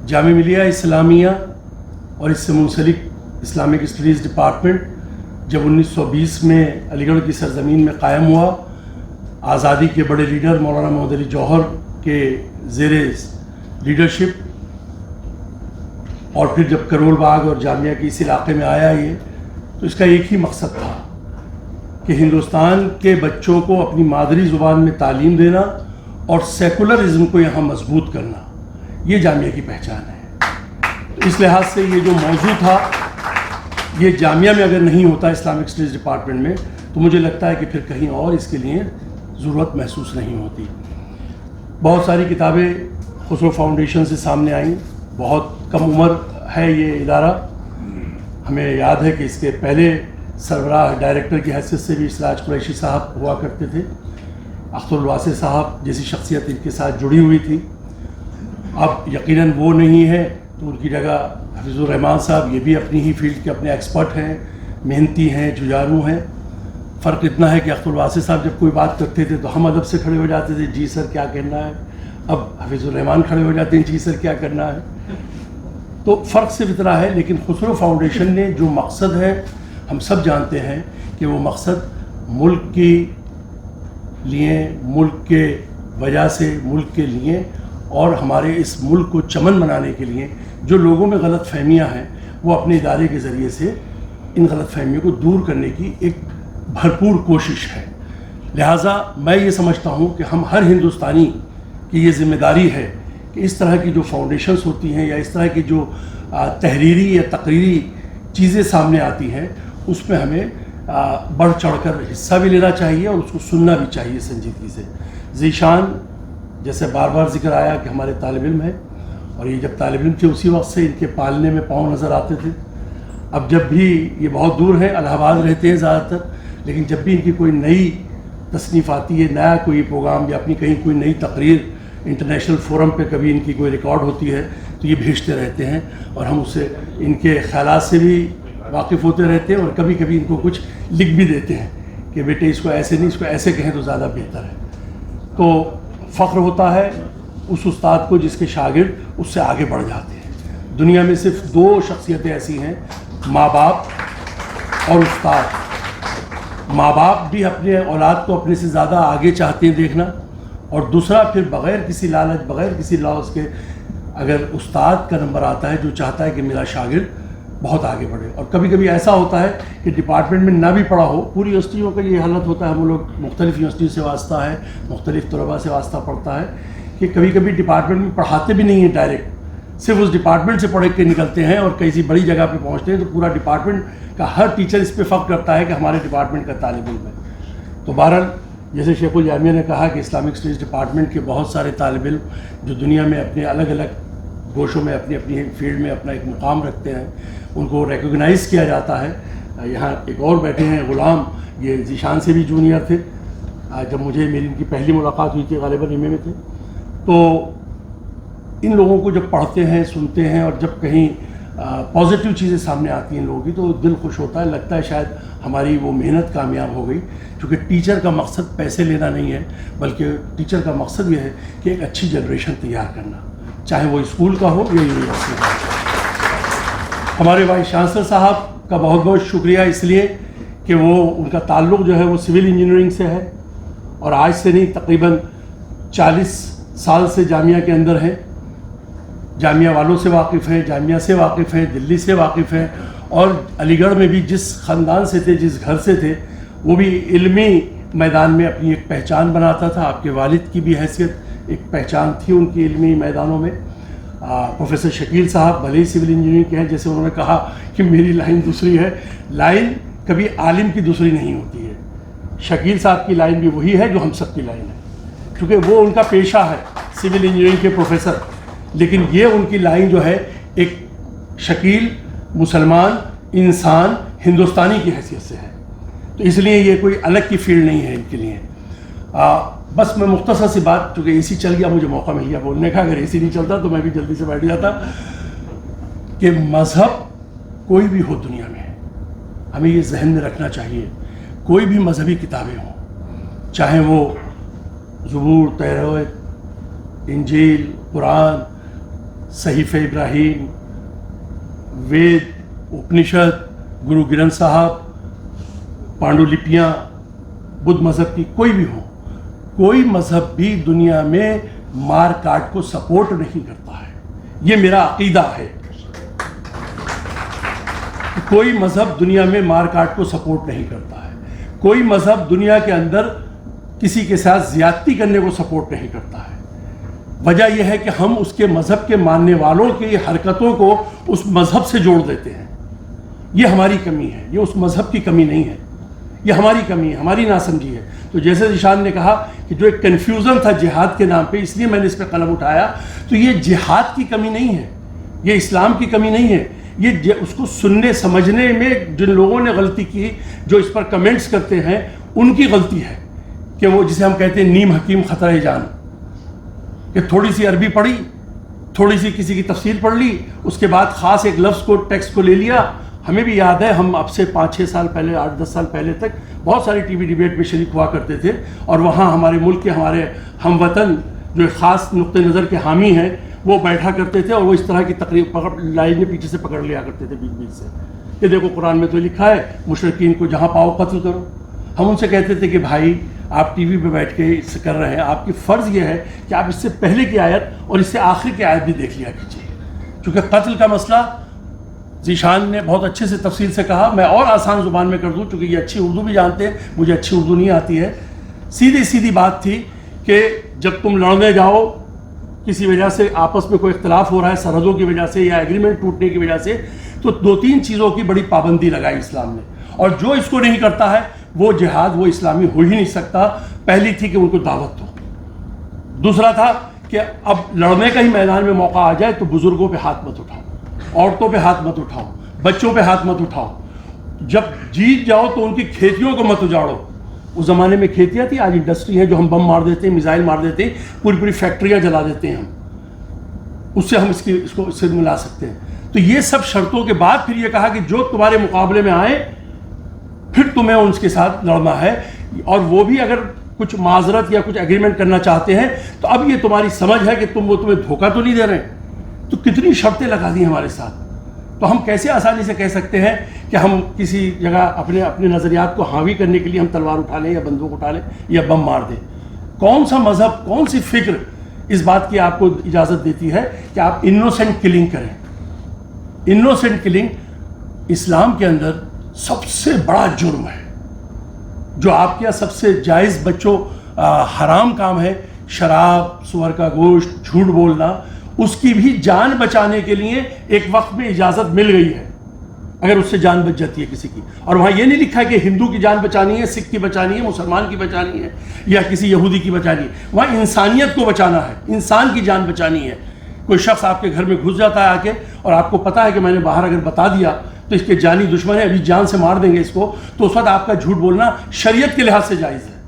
جامعہ ملیہ اسلامیہ اور اس سے منسلک اسلامک اسٹڈیز ڈپارٹمنٹ جب 1920 میں علی گڑھ کی سرزمین میں قائم ہوا، آزادی کے بڑے لیڈر مولانا محمد علی جوہر کے زیر لیڈرشپ، اور پھر جب کرول باغ اور جامعہ کے اس علاقے میں آیا یہ، تو اس کا ایک ہی مقصد تھا کہ ہندوستان کے بچوں کو اپنی مادری زبان میں تعلیم دینا اور سیکولرزم کو یہاں مضبوط کرنا، یہ جامعہ کی پہچان ہے۔ تو اس لحاظ سے یہ جو موضوع تھا، یہ جامعہ میں اگر نہیں ہوتا اسلامک اسٹڈیز ڈپارٹمنٹ میں، تو مجھے لگتا ہے کہ پھر کہیں اور اس کے لیے ضرورت محسوس نہیں ہوتی۔ بہت ساری کتابیں خسرو فاؤنڈیشن سے سامنے آئیں، بہت کم عمر ہے یہ ادارہ۔ ہمیں یاد ہے کہ اس کے پہلے سربراہ ڈائریکٹر کی حیثیت سے بھی اسراج قریشی صاحب ہوا کرتے تھے، اختر الواسع صاحب جیسی شخصیت ان کے ساتھ جڑی ہوئی تھی۔ اب یقیناً وہ نہیں ہے تو ان کی جگہ حفیظ الرحمان صاحب، یہ بھی اپنی ہی فیلڈ کے اپنے ایکسپرٹ ہیں، محنتی ہیں، ججارو ہیں۔ فرق اتنا ہے کہ اختر الواسع صاحب جب کوئی بات کرتے تھے تو ہم ادب سے کھڑے ہو جاتے تھے، جی سر کیا کہنا ہے۔ اب حفیظ الرحمان کھڑے ہو جاتے ہیں، جی سر کیا کرنا ہے۔ تو فرق صرف اتنا ہے، لیکن خسرو فاؤنڈیشن نے جو مقصد ہے ہم سب جانتے ہیں کہ وہ مقصد ملک کے لیے، ملک کے وجہ سے، ملک کے لیے اور ہمارے اس ملک کو چمن بنانے کے لیے جو لوگوں میں غلط فہمیاں ہیں، وہ اپنے ادارے کے ذریعے سے ان غلط فہمیوں کو دور کرنے کی ایک بھرپور کوشش ہے۔ لہٰذا میں یہ سمجھتا ہوں کہ ہم ہر ہندوستانی کی یہ ذمہ داری ہے کہ اس طرح کی جو فاؤنڈیشنز ہوتی ہیں یا اس طرح کی جو تحریری یا تقریری چیزیں سامنے آتی ہیں، اس میں ہمیں بڑھ چڑھ کر حصہ بھی لینا چاہیے اور اس کو سننا بھی چاہیے سنجیدگی سے۔ ذیشان جیسے بار بار ذکر آیا کہ ہمارے طالب علم ہیں، اور یہ جب طالب علم تھے اسی وقت سے ان کے پالنے میں پاؤں نظر آتے تھے۔ اب جب بھی یہ بہت دور ہیں، الہ آباد رہتے ہیں زیادہ تر، لیکن جب بھی ان کی کوئی نئی تصنیف آتی ہے، نیا کوئی پروگرام یا اپنی کہیں کوئی نئی تقریر انٹرنیشنل فورم پہ کبھی ان کی کوئی ریکارڈ ہوتی ہے تو یہ بھیجتے رہتے ہیں، اور ہم اسے ان کے خیالات سے بھی واقف ہوتے رہتے ہیں، اور کبھی کبھی ان کو کچھ لکھ بھی دیتے ہیں کہ بیٹے اس کو ایسے نہیں، اس کو ایسے کہیں تو زیادہ بہتر ہے۔ تو فخر ہوتا ہے اس استاد کو جس کے شاگرد اس سے آگے بڑھ جاتے ہیں۔ دنیا میں صرف دو شخصیتیں ایسی ہیں، ماں باپ اور استاد۔ ماں باپ بھی اپنے اولاد کو اپنے سے زیادہ آگے چاہتے ہیں دیکھنا، اور دوسرا پھر بغیر کسی لالچ، بغیر کسی لاس کے اگر استاد کا نمبر آتا ہے جو چاہتا ہے کہ میرا شاگرد بہت آگے بڑھے۔ اور کبھی کبھی ایسا ہوتا ہے کہ ڈپارٹمنٹ میں نہ بھی پڑھا ہو، پوری یونیورسٹیوں کا یہ حالت ہوتا ہے، ہم لوگ مختلف یونیورسٹیوں سے واسطہ ہے، مختلف طلباء سے واسطہ پڑتا ہے کہ کبھی کبھی ڈپارٹمنٹ میں پڑھاتے بھی نہیں ہیں ڈائریکٹ، صرف اس ڈپارٹمنٹ سے پڑھ کے نکلتے ہیں اور کسی بڑی جگہ پہ پہنچتے ہیں تو پورا ڈپارٹمنٹ کا ہر ٹیچر اس پہ فخر کرتا ہے کہ ہمارے ڈپارٹمنٹ کا طالب علم ہے۔ تو بہرحال جیسے شیخ الجامعہ نے کہا کہ اسلامک اسٹڈیز ڈپارٹمنٹ کے بہت سارے طالب علم جو دنیا میں اپنے الگ الگ گوشوں میں اپنی اپنی فیلڈ میں اپنا ایک مقام رکھتے ہیں، ان کو ریکگنائز کیا جاتا ہے۔ یہاں ایک اور بیٹھے ہیں غلام، یہ ذیشان سے بھی جونیئر تھے، جب مجھے میری ان کی پہلی ملاقات ہوئی تھی غالباً ایم اے میں تھے۔ تو ان لوگوں کو جب پڑھتے ہیں، سنتے ہیں، اور جب کہیں پازیٹیو چیزیں سامنے آتی ہیں ان لوگوں کی تو دل خوش ہوتا ہے، لگتا ہے شاید ہماری وہ محنت کامیاب ہو گئی، کیونکہ ٹیچر کا مقصد پیسے لینا نہیں ہے، بلکہ ٹیچر کا مقصد یہ ہے کہ ایک اچھی جنریشن تیار کرنا، چاہے وہ اسکول کا ہو یا یونیورسٹی کا ہو۔ ہمارے وائس چانسلر صاحب کا بہت بہت شکریہ، اس لیے کہ وہ ان کا تعلق جو ہے وہ سول انجینئرنگ سے ہے، اور آج سے نہیں تقریباً 40 سال سے جامعہ کے اندر ہیں، جامعہ والوں سے واقف ہیں، جامعہ سے واقف ہیں، دلی سے واقف ہیں، اور علی گڑھ میں بھی جس خاندان سے تھے، جس گھر سے تھے، وہ بھی علمی میدان میں اپنی ایک پہچان بناتا تھا۔ آپ کے والد کی بھی حیثیت ایک پہچان تھی ان کی علمی میدانوں میں۔ پروفیسر شکیل صاحب بھلے ہی سول انجینئرنگ کے ہیں، جیسے انہوں نے کہا کہ میری لائن دوسری ہے، لائن کبھی عالم کی دوسری نہیں ہوتی ہے۔ شکیل صاحب کی لائن بھی وہی ہے جو ہم سب کی لائن ہے، کیونکہ وہ ان کا پیشہ ہے سول انجینئرنگ کے پروفیسر، لیکن یہ ان کی لائن جو ہے ایک شکیل مسلمان انسان ہندوستانی کی حیثیت سے ہے، تو اس لیے یہ کوئی الگ کی فیلڈ نہیں ہے ان کے لیے۔ بس میں مختصر سی بات، چونکہ اے سی چل گیا مجھے موقع مل گیا بولنے کا، اگر اے سی نہیں چلتا تو میں بھی جلدی سے بیٹھ جاتا، کہ مذہب کوئی بھی ہو دنیا میں ہمیں یہ ذہن میں رکھنا چاہیے، کوئی بھی مذہبی کتابیں ہوں، چاہے وہ زبور، تورات، انجیل، قرآن، صحیفہ ابراہیم، وید، اپنشد، گرو گرنتھ صاحب، پانڈولپیاں، بدھ مذہب کی کوئی بھی ہو، کوئی مذہب بھی دنیا میں مار کاٹ کو سپورٹ نہیں کرتا ہے. یہ میرا عقیدہ ہے. کوئی مذہب دنیا میں مار کاٹ کو سپورٹ نہیں کرتا ہے. کوئی مذہب دنیا کے اندر کسی کے ساتھ زیادتی کرنے کو سپورٹ نہیں کرتا ہے. وجہ یہ ہے کہ ہم اس کے مذہب کے ماننے والوں کی حرکتوں کو اس مذہب سے جوڑ دیتے ہیں. یہ ہماری کمی ہے، یہ اس مذہب کی کمی نہیں ہے، یہ ہماری کمی ہے، ہماری ناسمجھی ہے. تو جیسے ذیشان نے کہا کہ جو ایک کنفیوژن تھا جہاد کے نام پہ، اس لیے میں نے اس پہ قلم اٹھایا، تو یہ جہاد کی کمی نہیں ہے، یہ اسلام کی کمی نہیں ہے. یہ اس کو سننے سمجھنے میں جن لوگوں نے غلطی کی، جو اس پر کمنٹس کرتے ہیں، ان کی غلطی ہے کہ وہ جسے ہم کہتے ہیں نیم حکیم خطرہ جان، کہ تھوڑی سی عربی پڑھی، تھوڑی سی کسی کی تفسیر پڑھ لی، اس کے بعد خاص ایک لفظ کو، ٹیکسٹ کو لے لیا. ہمیں بھی یاد ہے، ہم اب سے 5-6 سال پہلے، 8-10 سال پہلے تک بہت ساری ٹی وی ڈیبیٹ میں شریک ہوا کرتے تھے، اور وہاں ہمارے ملک کے ہمارے ہم وطن جو خاص نقطۂ نظر کے حامی ہیں وہ بیٹھا کرتے تھے، اور وہ اس طرح کی تقریب لائن میں پیچھے سے پکڑ لیا کرتے تھے بیچ بیچ سے کہ دیکھو قرآن میں تو لکھا ہے مشرکین کو جہاں پاؤ قتل کرو. ہم ان سے کہتے تھے کہ بھائی آپ ٹی وی پہ بیٹھ کے اس سے کر رہے ہیں، آپ کی فرض یہ ہے کہ آپ اس سے پہلے کی آیت اور اس سے آخر کی آیت بھی دیکھ لیا کیجیے، کیونکہ قتل کا مسئلہ ذیشان نے بہت اچھے سے تفصیل سے کہا. میں اور آسان زبان میں کر دوں، چونکہ یہ اچھی اردو بھی جانتے ہیں، مجھے اچھی اردو نہیں آتی ہے. سیدھی بات تھی کہ جب تم لڑنے جاؤ، کسی وجہ سے آپس میں کوئی اختلاف ہو رہا ہے سرحدوں کی وجہ سے یا ایگریمنٹ ٹوٹنے کی وجہ سے، تو 2-3 چیزوں کی بڑی پابندی لگائی اسلام نے، اور جو اس کو نہیں کرتا ہے وہ جہاد، وہ اسلامی ہو ہی نہیں سکتا. پہلی تھی کہ ان کو دعوت دو. دوسرا تھا کہ اب لڑنے کا ہی میدان میں موقع آ جائے تو بزرگوں پہ ہاتھ مت اٹھاؤ، عورتوں پہ ہاتھ مت اٹھاؤ، بچوں پہ ہاتھ مت اٹھاؤ. جب جیت جاؤ تو ان کی کھیتیوں کو مت اجاڑو. اس زمانے میں کھیتیاں تھیں، آج انڈسٹری ہے جو ہم بم مار دیتے ہیں، میزائل مار دیتے ہیں، پوری فیکٹریاں جلا دیتے ہیں. ہم اس سے ہم اس کو ملا سکتے ہیں. تو یہ سب شرطوں کے بعد پھر یہ کہا کہ جو تمہارے مقابلے میں آئے پھر تمہیں ان کے ساتھ لڑنا ہے، اور وہ بھی اگر کچھ معذرت یا کچھ ایگریمنٹ کرنا چاہتے ہیں تو اب یہ تمہاری سمجھ ہے کہ وہ تمہیں دھوکہ تو نہیں دے رہے. تو کتنی شرطیں لگا دی ہمارے ساتھ. تو ہم کیسے آسانی سے کہہ سکتے ہیں کہ ہم کسی جگہ اپنے نظریات کو حاوی کرنے کے لیے ہم تلوار اٹھا لیں یا بندوق اٹھا لیں یا بم مار دیں؟ کون سا مذہب، کون سی فکر اس بات کی آپ کو اجازت دیتی ہے کہ آپ انوسنٹ کلنگ کریں؟ انوسنٹ کلنگ اسلام کے اندر سب سے بڑا جرم ہے. جو آپ کے یہاں سب سے جائز بچوں حرام کام ہے، شراب، سور کا گوشت، جھوٹ بولنا، اس کی بھی جان بچانے کے لیے ایک وقت میں اجازت مل گئی ہے اگر اس سے جان بچ جاتی ہے کسی کی. اور وہاں یہ نہیں لکھا ہے کہ ہندو کی جان بچانی ہے، سکھ کی بچانی ہے، مسلمان کی بچانی ہے یا کسی یہودی کی بچانی ہے. وہاں انسانیت کو بچانا ہے، انسان کی جان بچانی ہے. کوئی شخص آپ کے گھر میں گھس جاتا ہے آ کے، اور آپ کو پتا ہے کہ میں نے باہر اگر بتا دیا تو اس کے جانی دشمن ہے، ابھی جان سے مار دیں گے اس کو، تو اس وقت آپ کا جھوٹ بولنا شریعت کے لحاظ سے جائز ہے.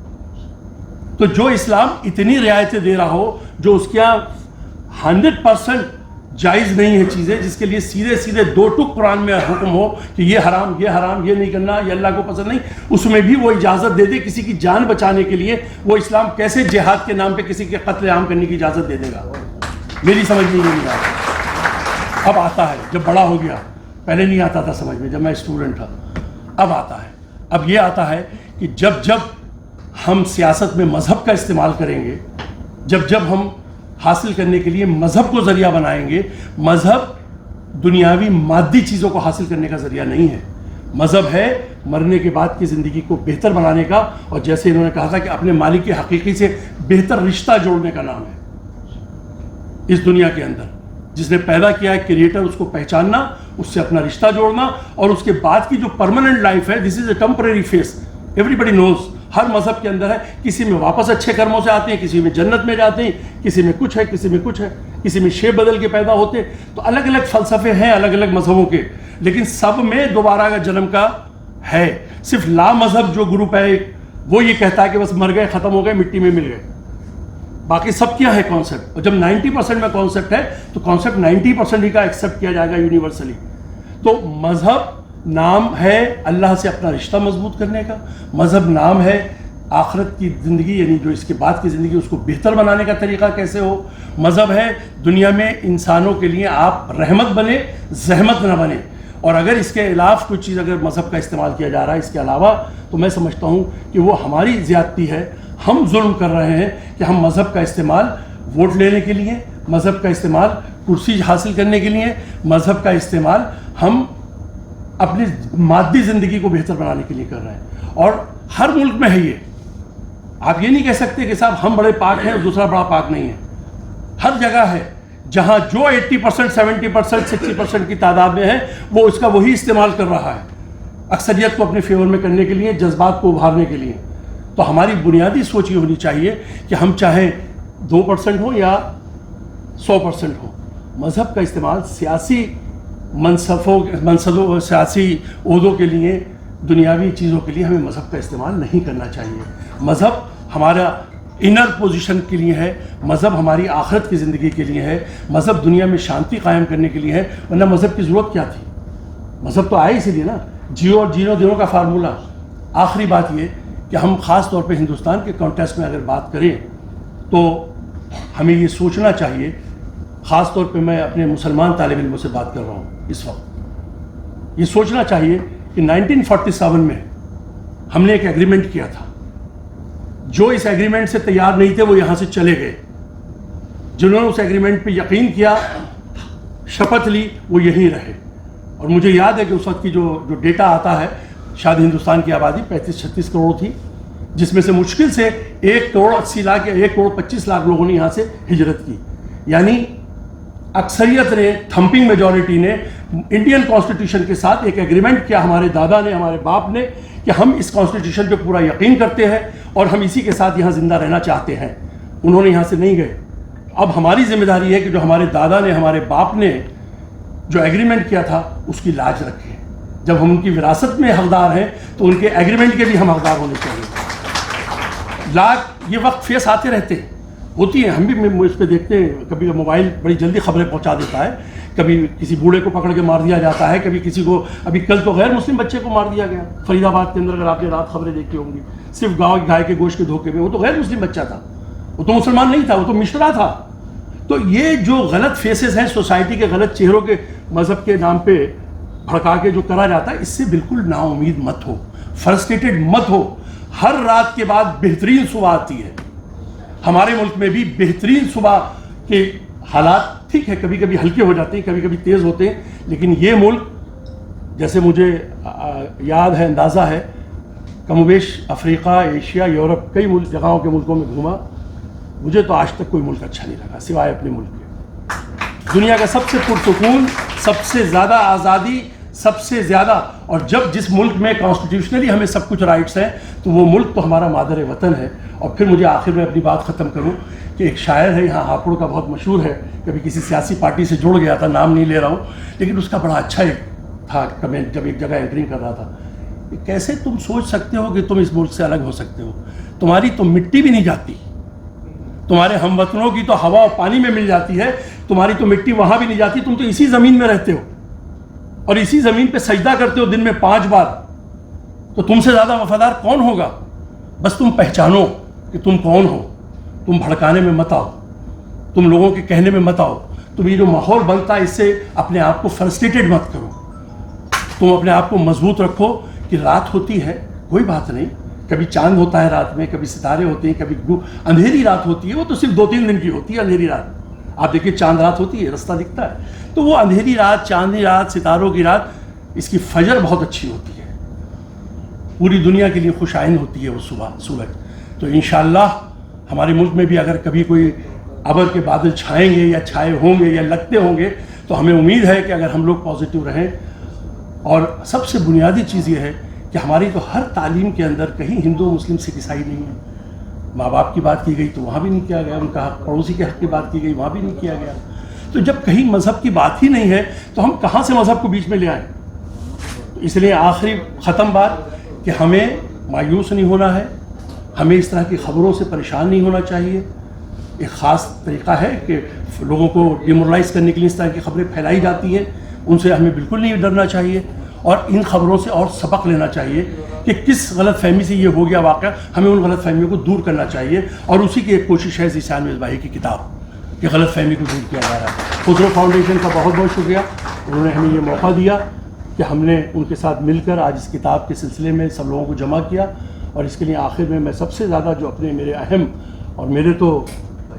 تو جو اسلام اتنی رعایتیں دے رہا ہو، جو اس کے 100% جائز نہیں ہے چیزیں، جس کے لیے سیدھے 2 ٹک قرآن میں حکم ہو کہ یہ حرام، یہ نہیں کرنا، یہ اللہ کو پسند نہیں، اس میں بھی وہ اجازت دے دے کسی کی جان بچانے کے لیے. وہ اسلام کیسے جہاد کے نام پہ کسی کے قتل عام کرنے کی اجازت دے دے گا؟ میری سمجھ میں نہیں آتا. اب آتا ہے جب بڑا ہو گیا، پہلے نہیں آتا تھا سمجھ میں جب میں اسٹوڈنٹ تھا. اب آتا ہے. اب یہ آتا ہے کہ جب ہم سیاست میں مذہب کا استعمال کریں گے، جب ہم حاصل کرنے کے لیے مذہب کو ذریعہ بنائیں گے. مذہب دنیاوی مادی چیزوں کو حاصل کرنے کا ذریعہ نہیں ہے. مذہب ہے مرنے کے بعد کی زندگی کو بہتر بنانے کا، اور جیسے انہوں نے کہا تھا کہ اپنے مالک کے حقیقی سے بہتر رشتہ جوڑنے کا نام ہے. اس دنیا کے اندر جس نے پیدا کیا ہے کریٹر، اس کو پہچاننا، اس سے اپنا رشتہ جوڑنا، اور اس کے بعد کی جو پرماننٹ لائف ہے، دس از اے ٹیمپرری فیس. ایوری بڈی نوز، ہر مذہب کے اندر ہے. کسی میں واپس اچھے کرموں سے آتے ہیں، کسی میں جنت میں جاتے ہیں، کسی میں کچھ ہے، کسی میں کچھ ہے، کسی میں شیپ بدل کے پیدا ہوتے ہیں. تو الگ الگ فلسفے ہیں الگ الگ مذہبوں کے، لیکن سب میں دوبارہ کا جنم کا ہے. صرف لا مذہب جو گروپ ہے وہ یہ کہتا ہے کہ بس مر گئے، ختم ہو گئے، مٹی میں مل گئے. باقی سب کیا ہے کانسیپٹ. اور جب 90% میں کانسیپٹ ہے تو کانسیپٹ 90% ہی کا ایکسیپٹ کیا جائے گا یونیورسلی. تو مذہب نام ہے اللہ سے اپنا رشتہ مضبوط کرنے کا. مذہب نام ہے آخرت کی زندگی یعنی جو اس کے بعد کی زندگی اس کو بہتر بنانے کا طریقہ کیسے ہو. مذہب ہے دنیا میں انسانوں کے لیے آپ رحمت بنے زحمت نہ بنے. اور اگر اس کے خلاف کوئی چیز اگر مذہب کا استعمال کیا جا رہا ہے اس کے علاوہ, تو میں سمجھتا ہوں کہ وہ ہماری زیادتی ہے. ہم ظلم کر رہے ہیں کہ ہم مذہب کا استعمال ووٹ لینے کے لیے, مذہب کا استعمال کرسی حاصل کرنے کے لیے, مذہب کا استعمال ہم اپنی مادی زندگی کو بہتر بنانے کے لیے کر رہے ہیں. اور ہر ملک میں ہے یہ. آپ یہ نہیں کہہ سکتے کہ صاحب ہم بڑے پاک ہیں اور دوسرا بڑا پاک نہیں ہے. ہر جگہ ہے جہاں جو 80%, 70%, 60% کی تعداد میں ہے وہ اس کا وہی استعمال کر رہا ہے اکثریت کو اپنے فیور میں کرنے کے لیے, جذبات کو ابھارنے کے لیے. تو ہماری بنیادی سوچ یہ ہونی چاہیے کہ ہم چاہے 2% ہو یا 100% ہو, مذہب کا استعمال سیاسی منصبوں سیاسی عہدوں کے لیے, دنیاوی چیزوں کے لیے ہمیں مذہب کا استعمال نہیں کرنا چاہیے. مذہب ہمارا انر پوزیشن کے لیے ہے, مذہب ہماری آخرت کی زندگی کے لیے ہے, مذہب دنیا میں شانتی قائم کرنے کے لیے ہے. ورنہ مذہب کی ضرورت کیا تھی؟ مذہب تو آئے اسی لیے نا, جیو اور جینو دنوں کا فارمولہ. آخری بات یہ کہ ہم خاص طور پہ ہندوستان کے کانٹیکسٹ میں اگر بات کریں تو ہمیں یہ سوچنا چاہیے, خاص طور پہ میں اپنے مسلمان طالب علموں سے بات کر رہا ہوں اس وقت, یہ سوچنا چاہیے کہ 1947 میں ہم نے ایک ایگریمنٹ کیا تھا. جو اس ایگریمنٹ سے تیار نہیں تھے وہ یہاں سے چلے گئے. جنہوں نے اس ایگریمنٹ پہ یقین کیا, شپث لی, وہ یہیں رہے. اور مجھے یاد ہے کہ اس وقت کی جو ڈیٹا آتا ہے, شاید ہندوستان کی آبادی 35-36 کروڑ تھی, جس میں سے مشکل سے 1 کروڑ 80 لاکھ یا 1 کروڑ 25 لاکھ لوگوں نے یہاں سے ہجرت کی. یعنی اکثریت نے, تھمپنگ میجورٹی نے انڈین کانسٹیٹیوشن کے ساتھ ایک ایگریمنٹ کیا, ہمارے دادا نے, ہمارے باپ نے, کہ ہم اس کانسٹیٹیوشن پہ پورا یقین کرتے ہیں اور ہم اسی کے ساتھ یہاں زندہ رہنا چاہتے ہیں. انہوں نے یہاں سے نہیں گئے. اب ہماری ذمہ داری ہے کہ جو ہمارے دادا نے, ہمارے باپ نے جو ایگریمنٹ کیا تھا اس کی لاج رکھیں. جب ہم ان کی وراثت میں حقدار ہیں تو ان کے ایگریمنٹ کے بھی ہم حقدار ہونے چاہیے. لاج یہ وقت فیس آتے رہتے ہیں, ہوتی ہیں, ہم بھی اس پہ دیکھتے ہیں. کبھی موبائل بڑی جلدی خبریں پہنچا دیتا ہے, کبھی کسی بوڑھے کو پکڑ کے مار دیا جاتا ہے, کبھی کسی کو, ابھی کل تو غیر مسلم بچے کو مار دیا گیا فرید آباد کے اندر. اگر آپ نے رات خبریں دیکھی ہوں گی, صرف گائے کے گوشت کے دھوکے میں. وہ تو غیر مسلم بچہ تھا, وہ تو مسلمان نہیں تھا, وہ تو مشرا تھا. تو یہ جو غلط فیسز ہیں سوسائٹی کے, غلط چہروں کے مذہب کے نام پہ بھڑکا کے جو کرا جاتا ہے, اس سے بالکل نا امید مت ہو, فرسٹریٹڈ مت ہو. ہر رات کے بعد بہترین صبح آتی ہے. ہمارے ملک میں بھی بہترین صبح کے حالات ٹھیک ہے, کبھی کبھی ہلکے ہو جاتے ہیں, کبھی کبھی تیز ہوتے ہیں, لیکن یہ ملک جیسے مجھے یاد ہے, اندازہ ہے, کم و بیش افریقہ, ایشیا, یورپ, کئی جگہوں کے ملکوں میں گھوما, مجھے تو آج تک کوئی ملک اچھا نہیں لگا سوائے اپنے ملک کے. دنیا کا سب سے پرسکون, سب سے زیادہ آزادی, سب سے زیادہ, اور جب جس ملک میں کانسٹیٹیوشنلی ہمیں سب کچھ رائٹس ہیں تو وہ ملک تو ہمارا مادر وطن ہے. اور پھر مجھے آخر میں اپنی بات ختم کروں کہ ایک شاعر ہے یہاں ہاپوڑ کا, بہت مشہور ہے, کبھی کسی سیاسی پارٹی سے جڑ گیا تھا, نام نہیں لے رہا ہوں, لیکن اس کا بڑا اچھا ایک تھا کمنٹ جب ایک جگہ اینکرنگ کر رہا تھا کہ کیسے تم سوچ سکتے ہو کہ تم اس ملک سے الگ ہو سکتے ہو, تمہاری تو مٹی بھی نہیں جاتی, تمہارے ہم وطنوں کی تو ہوا اور پانی میں مل جاتی ہے, تمہاری تو مٹی وہاں بھی نہیں جاتی, تم تو اسی زمین میں رہتے ہو اور اسی زمین پہ سجدہ کرتے ہو دن میں 5 بار. تو تم سے زیادہ وفادار کون ہوگا؟ بس تم پہچانو کہ تم کون ہو, تم بھڑکانے میں مت آؤ, تم لوگوں کے کہنے میں مت آؤ. تم یہ جو ماحول بنتا ہے اس سے اپنے آپ کو فرسٹریٹڈ مت کرو, تم اپنے آپ کو مضبوط رکھو کہ رات ہوتی ہے کوئی بات نہیں, کبھی چاند ہوتا ہے رات میں, کبھی ستارے ہوتے ہیں, کبھی اندھیری رات ہوتی ہے, وہ تو صرف 2-3 دن کی ہوتی ہے اندھیری رات. آپ دیکھیے چاند رات ہوتی ہے, رستہ دکھتا ہے, تو وہ اندھیری رات, چاندنی رات, ستاروں کی رات, اس کی فجر بہت اچھی ہوتی ہے, پوری دنیا کے لیے خوش آئند ہوتی ہے وہ صبح سورج. تو انشاءاللہ ہمارے ملک میں بھی اگر کبھی کوئی ابر کے بادل چھائیں گے یا چھائے ہوں گے یا لگتے ہوں گے تو ہمیں امید ہے کہ اگر ہم لوگ پازیٹیو رہیں. اور سب سے بنیادی چیز یہ ہے کہ ہماری تو ہر تعلیم کے اندر کہیں ہندو مسلم سکھ عیسائی نہیں ہے. ماں باپ کی بات کی گئی تو وہاں بھی نہیں کیا گیا, ان کا حق, پڑوسی کے حق کی بات کی گئی وہاں بھی نہیں کیا گیا. تو جب کہیں مذہب کی بات ہی نہیں ہے تو ہم کہاں سے مذہب کو بیچ میں لے آئیں؟ تو اس لیے آخری ختم بات کہ ہمیں مایوس نہیں ہونا ہے, ہمیں اس طرح کی خبروں سے پریشان نہیں ہونا چاہیے. ایک خاص طریقہ ہے کہ لوگوں کو ڈیمورلائز کرنے کے لیے اس طرح کی خبریں پھیلائی جاتی ہیں, ان سے ہمیں بالکل نہیں ڈرنا چاہیے. اور ان خبروں سے اور سبق لینا چاہیے کہ کس غلط فہمی سے یہ ہو گیا واقعہ، ہمیں ان غلط فہمیوں کو دور کرنا چاہیے، اور اسی کی ایک کوشش ہے ذیشان مصباحی کی کتاب کہ غلط فہمی کو دور کیا جا رہا ہے۔ خسرو فاؤنڈیشن کا بہت بہت شکریہ، انہوں نے ہمیں یہ موقع دیا کہ ہم نے ان کے ساتھ مل کر آج اس کتاب کے سلسلے میں سب لوگوں کو جمع کیا، اور اس کے لیے آخر میں سب سے زیادہ جو اپنے میرے اہم، اور میرے تو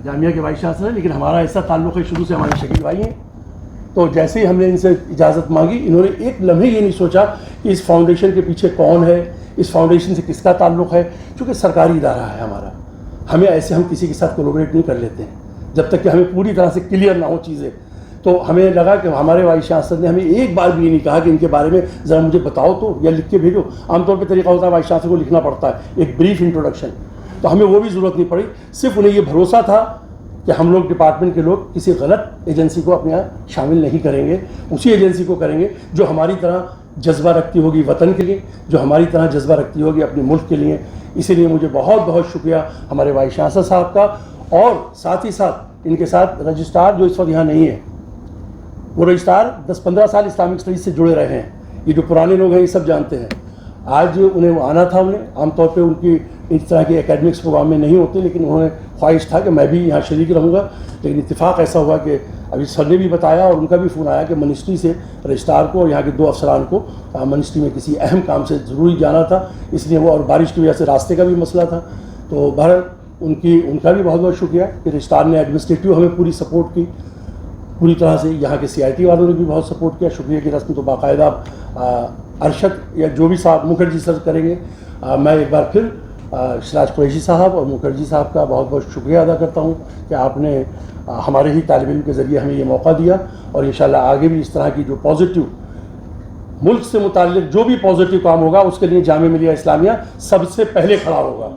جامعہ کے وائس چانسلر ہیں لیکن ہمارا ایسا تعلق ہے شروع سے، ہمارے شکیل بھائی ہیں، تو جیسے ہی ہم نے ان سے اجازت مانگی انہوں نے ایک لمحے یہ نہیں سوچا کہ اس فاؤنڈیشن کے پیچھے کون ہے، اس فاؤنڈیشن سے کس کا تعلق ہے، چونکہ سرکاری ادارہ ہے ہمارا، ہمیں ایسے ہم کسی کے ساتھ کولیبریٹ نہیں کر لیتے ہیں جب تک کہ ہمیں پوری طرح سے کلیئر نہ ہو چیزیں۔ تو ہمیں لگا کہ ہمارے وائس چانسلر نے ہمیں ایک بار بھی یہ نہیں کہا کہ ان کے بارے میں ذرا مجھے بتاؤ تو، یا لکھ کے بھیجو۔ عام طور پہ طریقہ ہوتا ہے وائس چانسلر کو لکھنا پڑتا ہے ایک بریف انٹروڈکشن، تو ہمیں وہ بھی ضرورت نہیں پڑی، صرف انہیں یہ بھروسہ تھا کہ ہم لوگ ڈپارٹمنٹ کے لوگ کسی غلط ایجنسی کو اپنے یہاں شامل نہیں کریں گے، اسی ایجنسی کو کریں گے جو ہماری طرح جذبہ رکھتی ہوگی وطن کے لیے، جو ہماری طرح جذبہ رکھتی ہوگی اپنے ملک کے لیے۔ اسی لیے مجھے بہت بہت شکریہ ہمارے وائس چانسلر صاحب کا، اور ساتھ ہی ساتھ ان کے ساتھ رجسٹرار جو اس وقت یہاں نہیں ہے، وہ رجسٹرار 10-15 سال اسلامک اسٹڈیز سے جڑے رہے ہیں، یہ جو پرانے لوگ ہیں یہ سب جانتے ہیں۔ آج انہیں آنا تھا، انہیں عام طور پہ ان کی اس طرح کے اکیڈمکس پروگرام میں نہیں ہوتے، لیکن انہوں نے خواہش تھا کہ میں بھی یہاں شریک رہوں گا، لیکن اتفاق ایسا ہوا کہ ابھی سر نے بھی بتایا اور ان کا بھی فون آیا کہ منسٹری سے رجسٹرار کو اور یہاں کے 2 افسران کو منسٹری میں کسی اہم کام سے ضروری جانا تھا، اس لیے وہ، اور بارش کی وجہ سے راستے کا بھی مسئلہ تھا، تو بہرحال ان کا بھی بہت بہت شکریہ کہ رجسٹرار نے ایڈمنسٹریٹو ہمیں پوری سپورٹ کی پوری طرح سے، یہاں کے CIT والوں نے بھی بہت سپورٹ کیا۔ شکریہ کی رسم تو باقاعدہ ارشد یا جو بھی صاحب مکھرجی سر کریں گے۔ میں ایک بار پھر سراج قریشی صاحب اور مکھرجی صاحب کا بہت بہت شکریہ ادا کرتا ہوں کہ آپ نے ہمارے ہی طالب علم کے ذریعے ہمیں یہ موقع دیا، اور انشاءاللہ آگے بھی اس طرح کی جو پازیٹیو ملک سے متعلق جو بھی پازیٹیو کام ہوگا اس کے لیے جامعہ ملیہ اسلامیہ سب سے پہلے کھڑا ہوگا۔